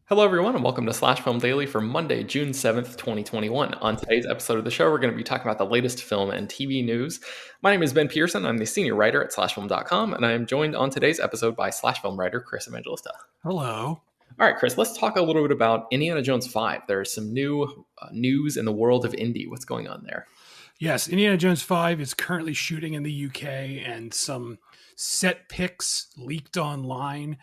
Hello, everyone, and welcome to Slash Film Daily for Monday, June 7th, 2021. On today's episode of the show, we're going to be talking about the latest film and TV news. My name is Ben Pearson. I'm the senior writer at slashfilm.com, and I am joined on today's episode by Slash Film writer Chris Evangelista. Hello. All right, Chris, let's talk a little bit about Indiana Jones 5. There's some new news in the world of Indy. What's going on there? Yes, Indiana Jones 5 is currently shooting in the UK, and some set pics leaked online.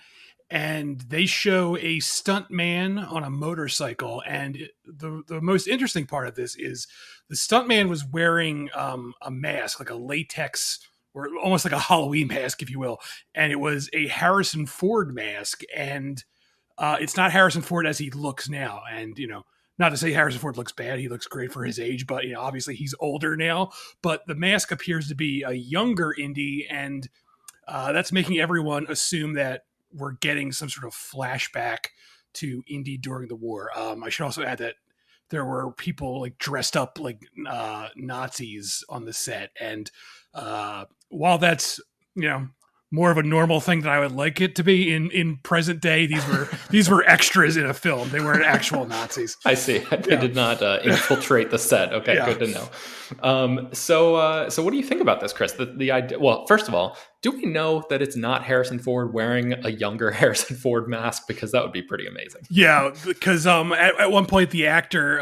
And they show a stunt man on a motorcycle. And the most interesting part of this is the stunt man was wearing a mask, like a latex, or almost like a Halloween mask, if you will. And it was a Harrison Ford mask. And it's not Harrison Ford as he looks now. And, not to say Harrison Ford looks bad. He looks great for his age, but, obviously he's older now. But the mask appears to be a younger Indy. And that's making everyone assume that we're getting some sort of flashback to Indy during the war. I should also add that there were people like dressed up like Nazis on the set. And while that's, more of a normal thing than I would like it to be in present day, these were extras in a film. They weren't actual Nazis. I see. They did not infiltrate the set. Okay, Good to know. So what do you think about this, Chris? The idea. Well, first of all, do we know that it's not Harrison Ford wearing a younger Harrison Ford mask? Because that would be pretty amazing. Yeah, because at one point the actor,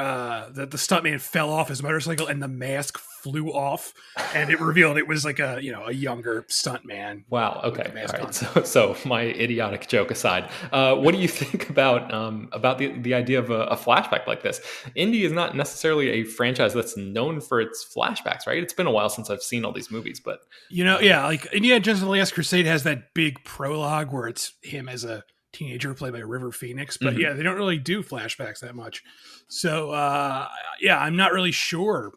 the stuntman fell off his motorcycle and the mask flew off, and it revealed it was like a younger stuntman. Wow. Okay. All right. So my idiotic joke aside, what do you think about the idea of a flashback like this? Indy is not necessarily a franchise that's known for its flashbacks, right? It's been a while since I've seen all these movies, but like Indiana Jones and the Last Crusade has that big prologue where it's him as a teenager played by River Phoenix, but they don't really do flashbacks that much. So I'm not really sure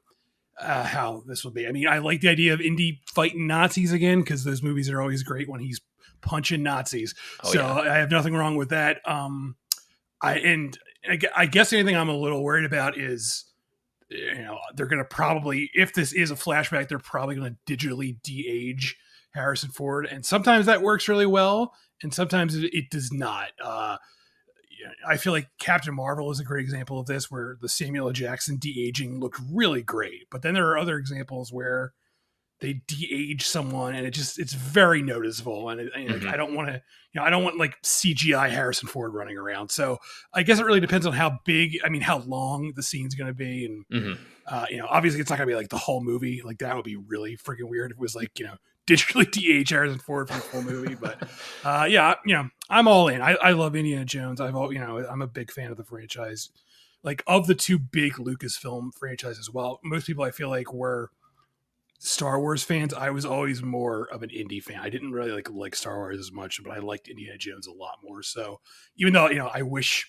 how this will be. I mean, I like the idea of Indy fighting Nazis again, because those movies are always great when he's punching Nazis. I have nothing wrong with that. I guess the only thing I'm a little worried about is, they're going to probably, if this is a flashback, they're probably going to digitally de-age Harrison Ford. And sometimes that works really well, and sometimes it does not. I feel like Captain Marvel is a great example of this, where the Samuel L. Jackson de-aging looked really great. But then there are other examples where they de-age someone and it's very noticeable. And I don't want like CGI Harrison Ford running around. So I guess it really depends on how long the scene's going to be. And, obviously it's not going to be like the whole movie. Like that would be really freaking weird if it was like, digitally de-age Harrison Ford for the full movie. But I'm all in. I love Indiana Jones. I'm a big fan of the franchise. Like, of the two big Lucasfilm franchises, well, most people I feel like were Star Wars fans. I was always more of an Indy fan. I didn't really like Star Wars as much, but I liked Indiana Jones a lot more. So even though I wish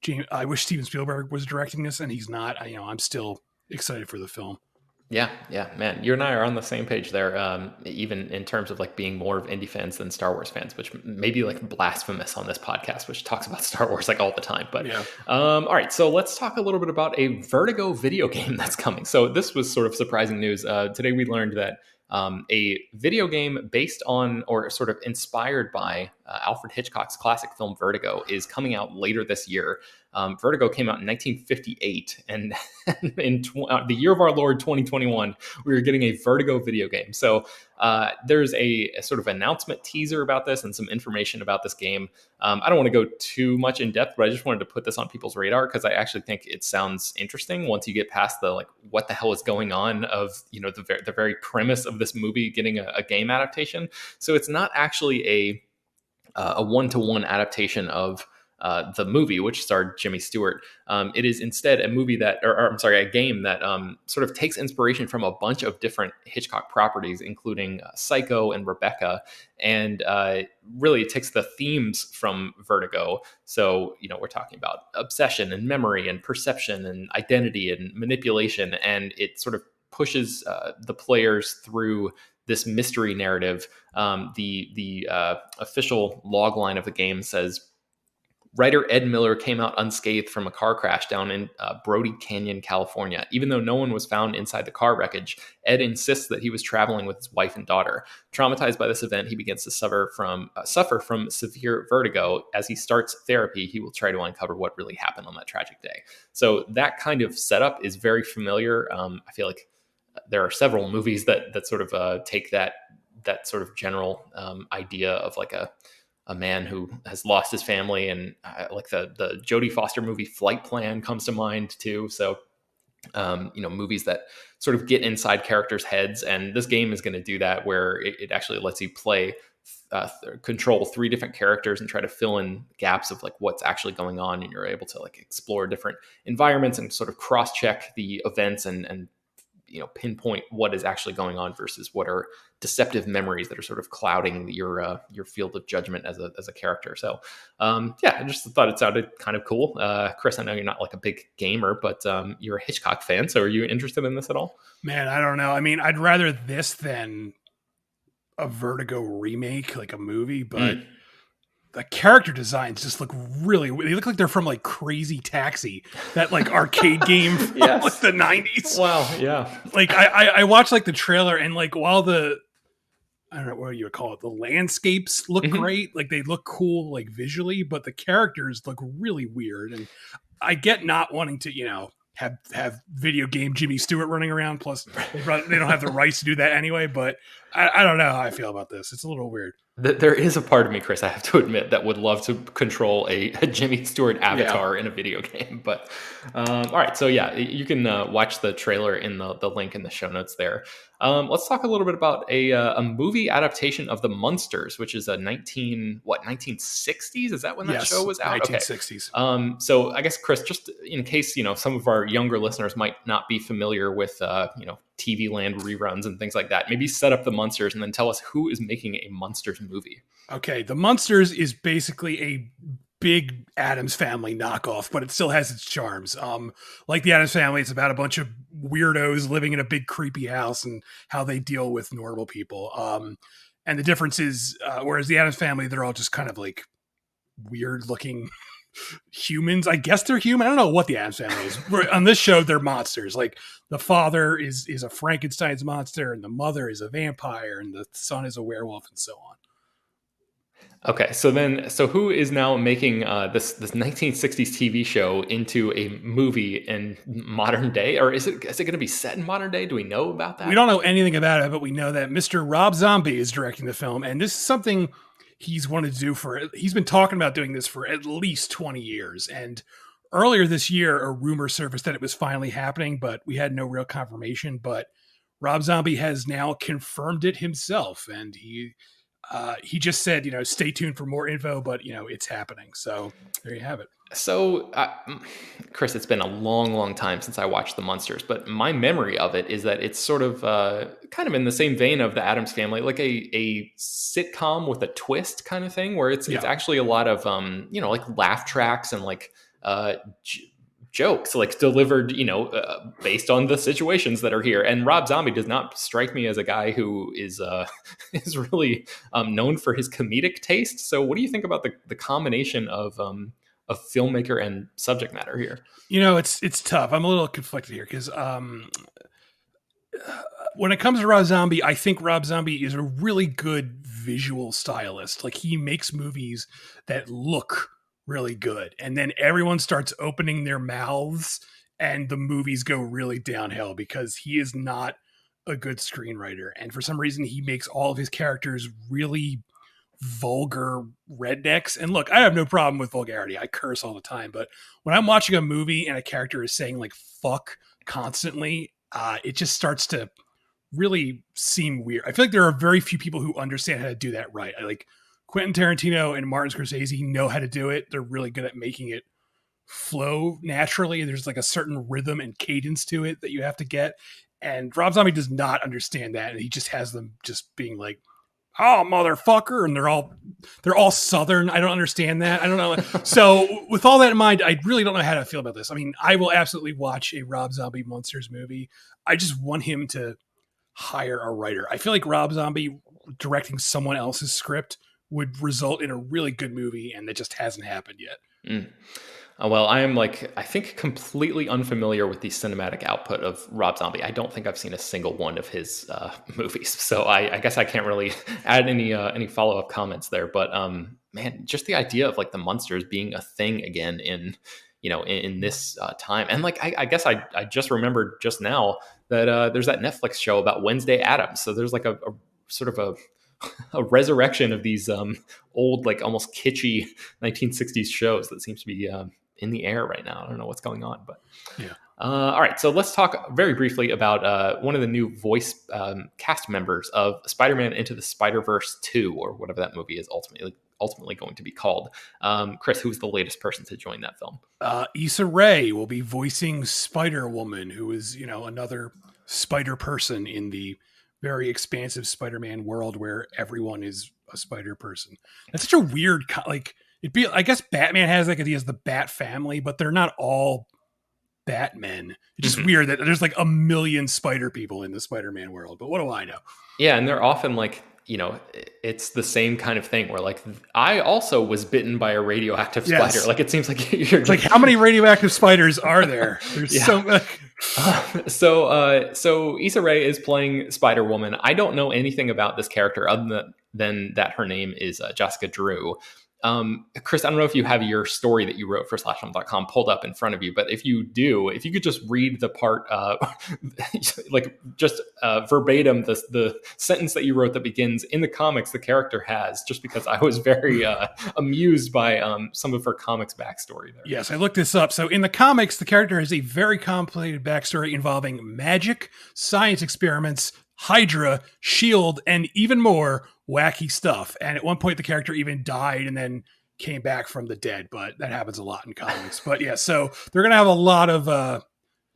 Steven Spielberg was directing this, and he's not, I'm still excited for the film. Yeah, man. You and I are on the same page there, even in terms of like being more of Indie fans than Star Wars fans, which may be like blasphemous on this podcast, which talks about Star Wars like all the time. But all right, so let's talk a little bit about a Vertigo video game that's coming. So this was sort of surprising news. Today we learned that a video game based on or sort of inspired by Alfred Hitchcock's classic film Vertigo is coming out later this year. Vertigo came out in 1958, and in the year of our Lord 2021, we were getting a Vertigo video game. So there's a sort of announcement teaser about this and some information about this game. I don't want to go too much in depth, but I just wanted to put this on people's radar because I actually think it sounds interesting once you get past the like what the hell is going on of the very premise of this movie getting a game adaptation. So it's not actually a one-to-one adaptation of the movie, which starred Jimmy Stewart. It is instead a game that sort of takes inspiration from a bunch of different Hitchcock properties, including Psycho and Rebecca, and really it takes the themes from Vertigo. So, we're talking about obsession and memory and perception and identity and manipulation, and it sort of pushes the players through this mystery narrative. The official log line of the game says, Writer Ed Miller came out unscathed from a car crash down in Brody Canyon, California. Even though no one was found inside the car wreckage, Ed insists that he was traveling with his wife and daughter. Traumatized by this event, he begins to suffer from severe vertigo. As he starts therapy, he will try to uncover what really happened on that tragic day. So that kind of setup is very familiar. I feel like there are several movies that sort of take that sort of general idea of like a man who has lost his family, and like the Jodie Foster movie Flight Plan comes to mind too. So, movies that sort of get inside characters' heads, and this game is going to do that, where it actually lets you control 3 different characters and try to fill in gaps of like what's actually going on, and you're able to like explore different environments and sort of cross-check the events and pinpoint what is actually going on versus what are deceptive memories that are sort of clouding your field of judgment as a character. So, I just thought it sounded kind of cool. Chris, I know you're not like a big gamer, but you're a Hitchcock fan. So are you interested in this at all? Man, I don't know. I mean, I'd rather this than a Vertigo remake, like a movie, but the character designs just look they look like they're from like Crazy Taxi, that like arcade game from like the 90s. Wow. Yeah. Like I watched like the trailer, and like while I don't know what you would call it, the landscapes look great, like they look cool like visually, but the characters look really weird. And I get not wanting to, have video game Jimmy Stewart running around, plus they don't have the rights to do that anyway, but I don't know how I feel about this. It's a little weird. There is a part of me, Chris, I have to admit, that would love to control a Jimmy Stewart avatar in a video game. But all right, so you can watch the trailer in the link in the show notes there. Let's talk a little bit about a movie adaptation of the Munsters, which is a 1960s? Is that when that show was out? 1960s. Okay. So I guess, Chris, just in case some of our younger listeners might not be familiar with TV Land reruns and things like that, maybe set up the Munsters and then tell us who is making a Munsters movie. Okay, the Munsters is basically a big Addams Family knockoff, but it still has its charms. Like the Addams Family, it's about a bunch of weirdos living in a big creepy house and how they deal with normal people. And the difference is, whereas the Addams Family, they're all just kind of like weird looking humans. I guess they're human. I don't know what the Addams Family is. On this show, they're monsters. Like the father is a Frankenstein's monster, and the mother is a vampire, and the son is a werewolf, and so on. Okay, so who is now making this 1960s TV show into a movie in modern day, or is it going to be set in modern day? Do we know about that? We don't know anything about it, but we know that Mr. Rob Zombie is directing the film, and this is something he's wanted to do he's been talking about doing this for at least 20 years. And earlier this year, a rumor surfaced that it was finally happening, but we had no real confirmation. But Rob Zombie has now confirmed it himself, and he just said, stay tuned for more info, but it's happening. So there you have it. So, Chris, it's been a long, long time since I watched The Munsters, but my memory of it is that it's sort of kind of in the same vein of The Addams Family, like a sitcom with a twist kind of thing, where it's actually a lot of like laugh tracks and like jokes, like delivered based on the situations that are here. And Rob Zombie does not strike me as a guy who is really known for his comedic taste. So, what do you think about the combination of filmmaker and subject matter here? It's tough. I'm a little conflicted here because when it comes to Rob Zombie, I think Rob Zombie is a really good visual stylist. Like, he makes movies that look really good, and then everyone starts opening their mouths and the movies go really downhill because he is not a good screenwriter. And for some reason, he makes all of his characters really vulgar rednecks. And look, I have no problem with vulgarity. I curse all the time. But when I'm watching a movie and a character is saying like fuck constantly, it just starts to really seem weird. I feel like there are very few people who understand how to do that right. Like Quentin Tarantino and Martin Scorsese know how to do it. They're really good at making it flow naturally. There's like a certain rhythm and cadence to it that you have to get. And Rob Zombie does not understand that. And he just has them just being like, oh, motherfucker. And they're all Southern. I don't understand that. I don't know. So with all that in mind, I really don't know how to feel about this. I mean, I will absolutely watch a Rob Zombie Munsters movie. I just want him to hire a writer. I feel like Rob Zombie directing someone else's script would result in a really good movie, and that just hasn't happened yet. Mm. Well, I am I think completely unfamiliar with the cinematic output of Rob Zombie. I don't think I've seen a single one of his movies, so I guess I can't really add any follow up comments there. But man, just the idea of the Munsters being a thing again in in this time, and I guess I just remembered just now that there's that Netflix show about Wednesday Addams. So there's a sort of a resurrection of these old almost kitschy 1960s shows that seems to be in the air right now. I don't know what's going on, but yeah. All right, so let's talk very briefly about one of the new voice cast members of Spider-Man Into the Spider-Verse 2, or whatever that movie is ultimately going to be called. Chris, who's the latest person to join that film? Issa Rae will be voicing Spider-Woman, who is, another spider person in the very expansive Spider-Man world where everyone is a spider person. That's such a weird, I guess Batman has he has the Bat family, but they're not all Batmen. It's just weird that there's a million spider people in the Spider-Man world, but what do I know? Yeah, and they're often it's the same kind of thing where I also was bitten by a radioactive spider. It seems like you're just, how many radioactive spiders are there? There's so many. So Issa Rae is playing Spider-Woman. I don't know anything about this character other than that her name is Jessica Drew. Chris, I don't know if you have your story that you wrote for slashfilm.com pulled up in front of you, but if you do, if you could just read the part, verbatim, the sentence that you wrote that begins, in the comics, the character has, just because I was very amused by some of her comics backstory there. Yes, I looked this up. So in the comics, the character has a very complicated backstory involving magic, science experiments, Hydra, S.H.I.E.L.D., and even more wacky stuff. And at one point, the character even died and then came back from the dead, but that happens a lot in comics. But yeah, so they're going to have a lot of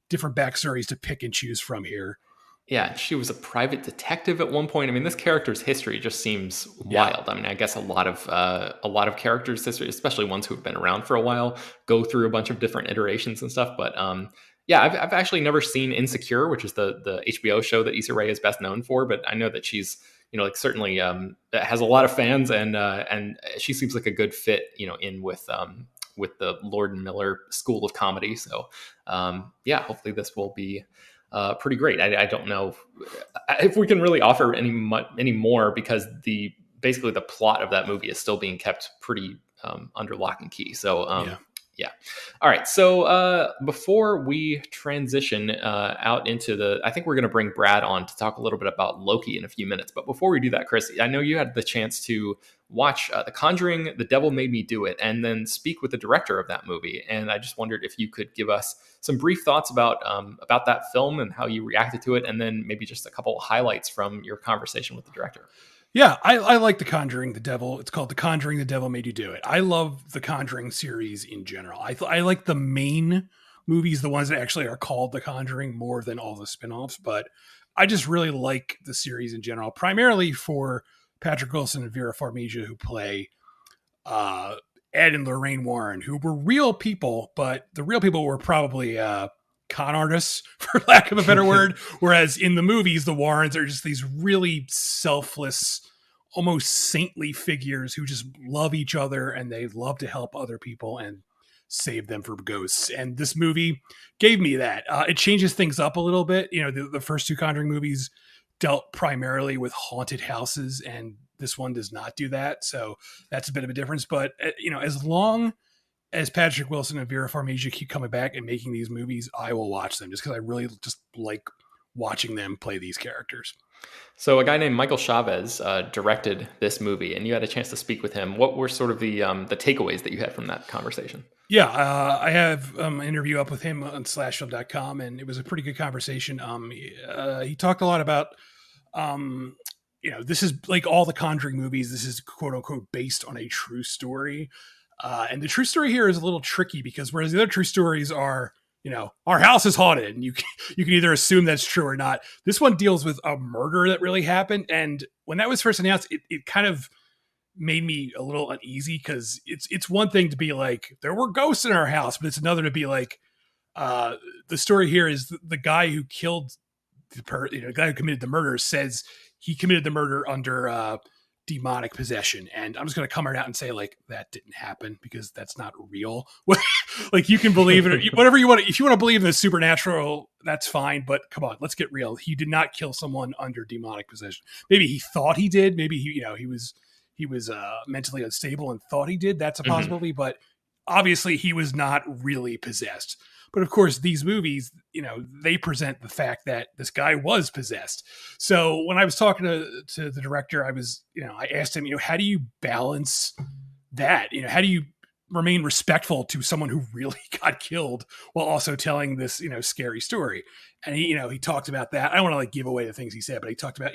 different backstories to pick and choose from here. Yeah, she was a private detective at one point. I mean, this character's history just seems wild. I mean, I guess a lot of characters' history, especially ones who have been around for a while, go through a bunch of different iterations and stuff. But yeah, I've actually never seen Insecure, which is the HBO show that Issa Rae is best known for. But I know that she's certainly has a lot of fans, and she seems like a good fit, in with the Lord and Miller School of Comedy. So yeah, hopefully this will be pretty great. I don't know if we can really offer any more, because basically the plot of that movie is still being kept pretty under lock and key. So yeah. All right. So before we transition out into I think we're going to bring Brad on to talk a little bit about Loki in a few minutes. But before we do that, Chris, I know you had the chance to watch The Conjuring, The Devil Made Me Do It, and then speak with the director of that movie. And I just wondered if you could give us some brief thoughts about that film and how you reacted to it, and then maybe just a couple of highlights from your conversation with the director. Yeah, I like The Conjuring, The Devil. It's called The Conjuring, The Devil Made You Do It. I love the Conjuring series in general. I like the main movies, the ones that actually are called The Conjuring, more than all the spinoffs. But I just really like the series in general, primarily for Patrick Wilson and Vera Farmiga, who play Ed and Lorraine Warren, who were real people, but the real people were probably con artists, for lack of a better word. Whereas in the movies, the Warrens are just these really selfless, almost saintly figures who just love each other, and they love to help other people and save them from ghosts. And this movie gave me that. It changes things up a little bit. The first two Conjuring movies dealt primarily with haunted houses, and this one does not do that. So that's a bit of a difference. But, as long as Patrick Wilson and Vera Farmiga keep coming back and making these movies, I will watch them, just because I really just like watching them play these characters. So a guy named Michael Chaves directed this movie, and you had a chance to speak with him. What were sort of the takeaways that you had from that conversation? Yeah, I have an interview up with him on slashfilm.com, and it was a pretty good conversation. He talked a lot about, this is like all the Conjuring movies. This is quote unquote based on a true story. And the true story here is a little tricky, because whereas the other true stories are, our house is haunted, and you can either assume that's true or not. This one deals with a murder that really happened. And when that was first announced, it kind of made me a little uneasy, because it's one thing to be like, there were ghosts in our house, but it's another to be like, the story here is the guy who killed the guy who committed the murder says he committed the murder under demonic possession. And I'm just going to come right out and say, like, that didn't happen because that's not real. Like, you can believe it, whatever you want. If you want to believe in the supernatural, that's fine. But come on, let's get real. He did not kill someone under demonic possession. Maybe he thought he did. Maybe he was mentally unstable and thought he did. That's a possibility. But obviously he was not really possessed. But of course, these movies, they present the fact that this guy was possessed. So when I was talking to the director, I asked him, how do you balance that? How do you remain respectful to someone who really got killed while also telling this, scary story? And he talked about that. I don't want to give away the things he said, but he talked about,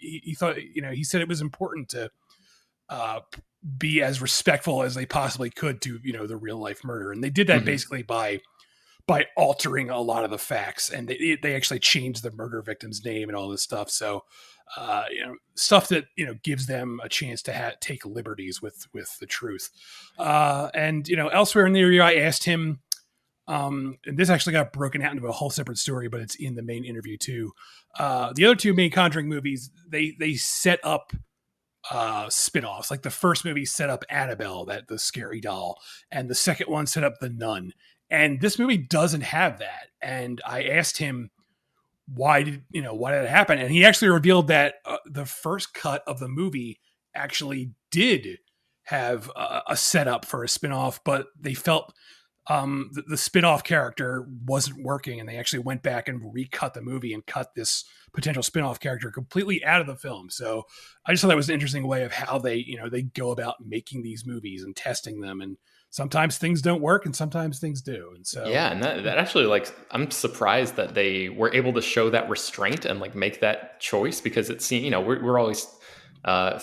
he thought, he said it was important to be as respectful as they possibly could to, the real life murder. And they did that basically by altering a lot of the facts, and they actually changed the murder victim's name and all this stuff. So, stuff that, gives them a chance to take liberties with the truth. And, elsewhere in the interview, I asked him, and this actually got broken out into a whole separate story, but it's in the main interview too. The other two main Conjuring movies, they set up spin-offs. Like the first movie set up Annabelle, the scary doll, and the second one set up the nun. And this movie doesn't have that. And I asked him, why did it happen? And he actually revealed that the first cut of the movie actually did have a setup for a spinoff, but they felt the spinoff character wasn't working, and they actually went back and recut the movie and cut this potential spinoff character completely out of the film. So I just thought that was an interesting way of how they go about making these movies and testing them. And sometimes things don't work and sometimes things do. And so, yeah. And that actually, I'm surprised that they were able to show that restraint and make that choice, because it's, we're always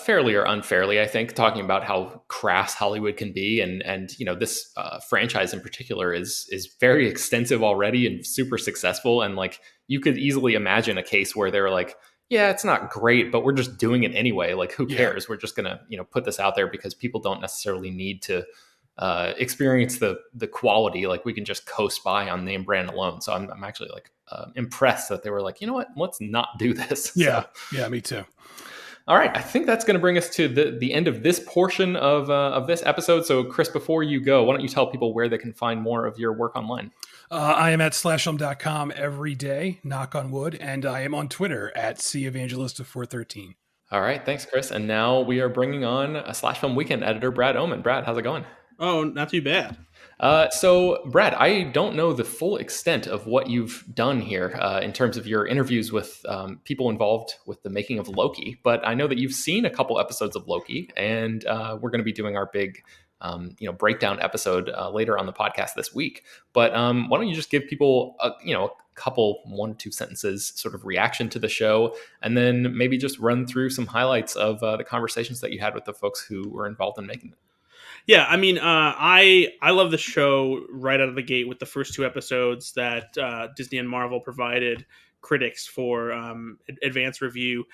fairly or unfairly, I think, talking about how crass Hollywood can be. And this franchise in particular is very extensive already and super successful. And you could easily imagine a case where they're like, yeah, it's not great, but we're just doing it anyway. Who cares? We're just going to, put this out there because people don't necessarily need to experience the quality. We can just coast by on name brand alone. So I'm actually impressed that they were like, you know what, let's not do this. Yeah. So, yeah, me too. All right, I think that's going to bring us to the end of this portion of this episode. So, Chris, before you go, why don't you tell people where they can find more of your work online? I am at slashfilm.com every day, knock on wood, and I am on Twitter at Evangelista413. All right, thanks, Chris. And now we are bringing on a Slash Film Weekend editor, Brad Oman. Brad, how's it going? Oh, not too bad. So, Brad, I don't know the full extent of what you've done here in terms of your interviews with people involved with the making of Loki, but I know that you've seen a couple episodes of Loki, and we're going to be doing our big breakdown episode later on the podcast this week. But why don't you just give people a couple 1-2 sentences sort of reaction to the show, and then maybe just run through some highlights of the conversations that you had with the folks who were involved in making it. Yeah, I mean, I love the show right out of the gate with the first 2 episodes that Disney and Marvel provided critics for advanced review.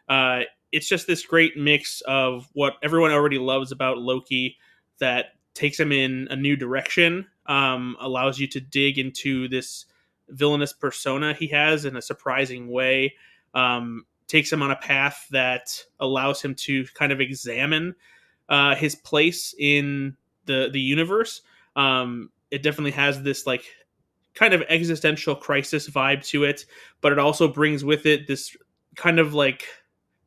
It's just this great mix of what everyone already loves about Loki that takes him in a new direction, allows you to dig into this villainous persona he has in a surprising way, takes him on a path that allows him to kind of examine his place in the universe. It definitely has this kind of existential crisis vibe to it, but it also brings with it this kind of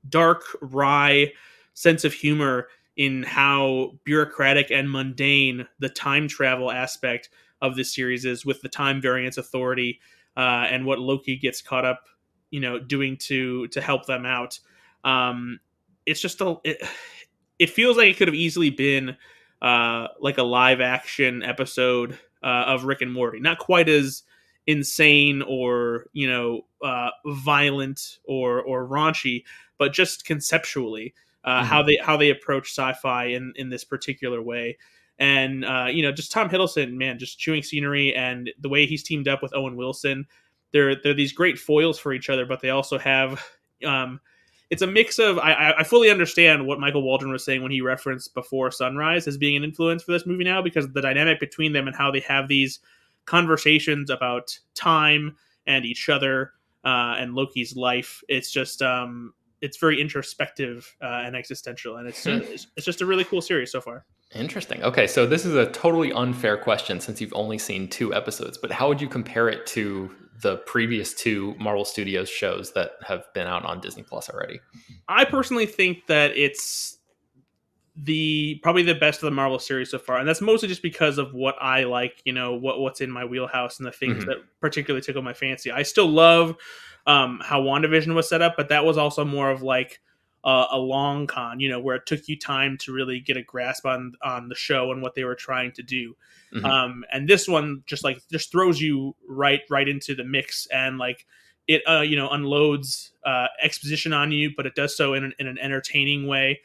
dark, wry sense of humor in how bureaucratic and mundane the time travel aspect of this series is, with the time variance authority and what Loki gets caught up, doing to help them out. It's just it feels like it could have easily been a live action episode of Rick and Morty. Not quite as insane or violent or raunchy, but just conceptually how they approach sci-fi in this particular way. And just Tom Hiddleston, man, just chewing scenery, and the way he's teamed up with Owen Wilson. They're these great foils for each other, but they also have it's a mix of, I fully understand what Michael Waldron was saying when he referenced Before Sunrise as being an influence for this movie now, because the dynamic between them and how they have these conversations about time and each other and Loki's life, it's just it's very introspective and existential, and it's just a really cool series so far. Interesting. Okay, so this is a totally unfair question since you've only seen 2 episodes, but how would you compare it to the previous 2 Marvel Studios shows that have been out on Disney Plus already? I personally think that it's probably the best of the Marvel series so far, and that's mostly just because of what I like, what's in my wheelhouse and the things that particularly tickle my fancy. I still love how WandaVision was set up, but that was also more of like a long con, where it took you time to really get a grasp on the show and what they were trying to do. And this one just throws you right into the mix, and like it unloads exposition on you, but it does so in an entertaining way.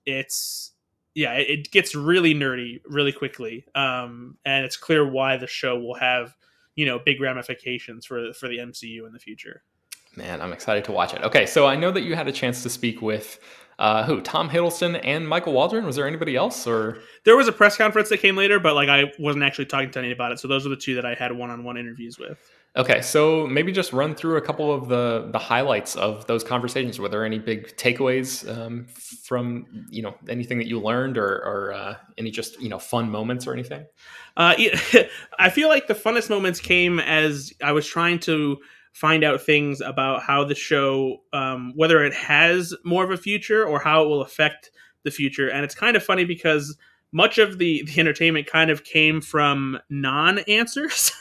It gets really nerdy really quickly, and it's clear why the show will have big ramifications for the MCU in the future. Man, I'm excited to watch it. Okay, so I know that you had a chance to speak with Tom Hiddleston and Michael Waldron. Was there anybody else, or there was a press conference that came later, but like I wasn't actually talking to any about it. So those are the 2 that I had one-on-one interviews with. Okay, so maybe just run through a couple of the highlights of those conversations. Were there any big takeaways from anything that you learned, or any just fun moments or anything? I feel like the funnest moments came as I was trying to find out things about how the show, whether it has more of a future or how it will affect the future. And it's kind of funny because much of the entertainment kind of came from non-answers,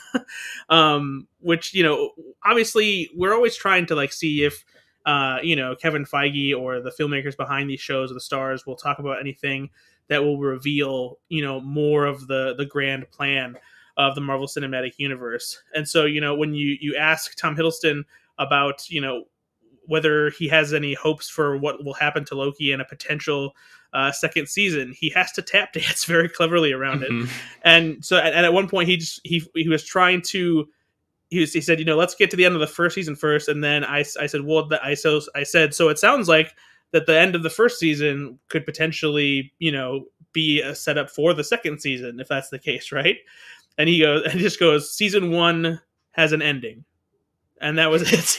which, obviously we're always trying to like see if, Kevin Feige or the filmmakers behind these shows or the stars will talk about anything that will reveal, more of the grand plan of the Marvel Cinematic Universe. And so, when you ask Tom Hiddleston about, whether he has any hopes for what will happen to Loki in a potential second season, he has to tap dance very cleverly around it. And so at one point he was trying to, he said, let's get to the end of the first season first. And then I said, so it sounds like that the end of the first season could potentially, be a setup for the second season, if that's the case, right? And he just goes, season 1 has an ending. And that was it.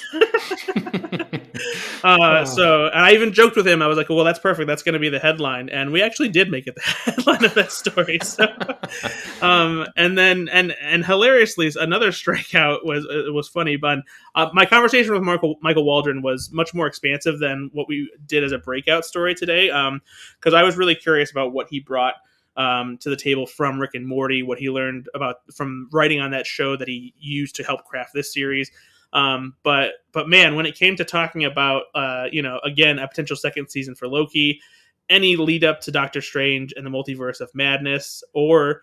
So and I even joked with him. I was like, well, that's perfect. That's going to be the headline. And we actually did make it the headline of that story. So, and then, and hilariously, another strikeout was funny, but my conversation with Michael Waldron was much more expansive than what we did as a breakout story today. Because I was really curious about what he brought to the table from Rick and Morty, what he learned from writing on that show that he used to help craft this series. But man, when it came to talking about, again, a potential second season for Loki, any lead up to Doctor Strange and the Multiverse of Madness, or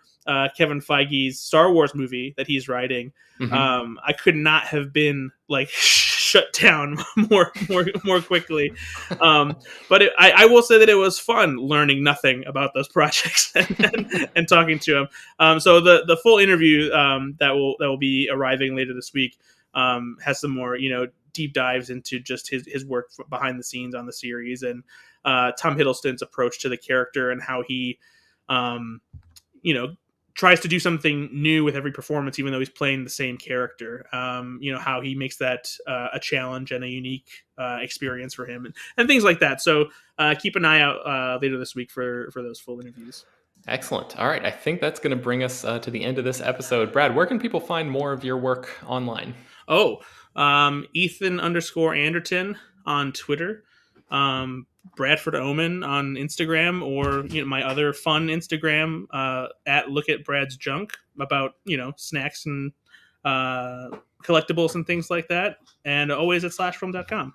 Kevin Feige's Star Wars movie that he's writing, I could not have been like shut down more quickly. But I will say that it was fun learning nothing about those projects and talking to him. So the full interview that will be arriving later this week has some more deep dives into just his work behind the scenes on the series, and Tom Hiddleston's approach to the character and how he tries to do something new with every performance, even though he's playing the same character. How he makes that a challenge and a unique experience for him, and things like that. So keep an eye out later this week for those full interviews. Excellent. All right. I think that's going to bring us to the end of this episode. Brad, where can people find more of your work online? Ethan_Anderton on Twitter, Bradford Omen on Instagram, or my other fun Instagram at Look at Brad's Junk, about snacks and collectibles and things like that, and always at slashfilm.com.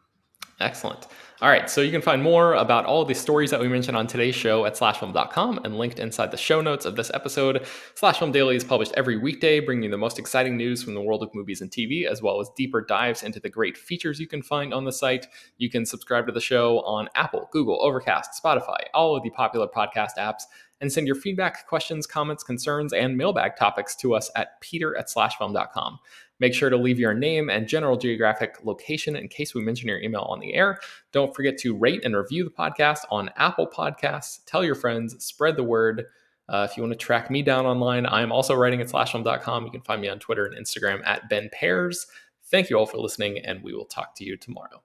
Excellent. All right, so you can find more about all of the stories that we mentioned on today's show at slashfilm.com and linked inside the show notes of this episode. Slash Film Daily is published every weekday, bringing you the most exciting news from the world of movies and TV, as well as deeper dives into the great features you can find on the site. You can subscribe to the show on Apple, Google, Overcast, Spotify, all of the popular podcast apps, and send your feedback, questions, comments, concerns, and mailbag topics to us at peter@slashfilm.com. Make sure to leave your name and general geographic location in case we mention your email on the air. Don't forget to rate and review the podcast on Apple Podcasts. Tell your friends, spread the word. If you want to track me down online, I'm also writing at slashfilm.com. You can find me on Twitter and Instagram at Ben Pearson. Thank you all for listening, and we will talk to you tomorrow.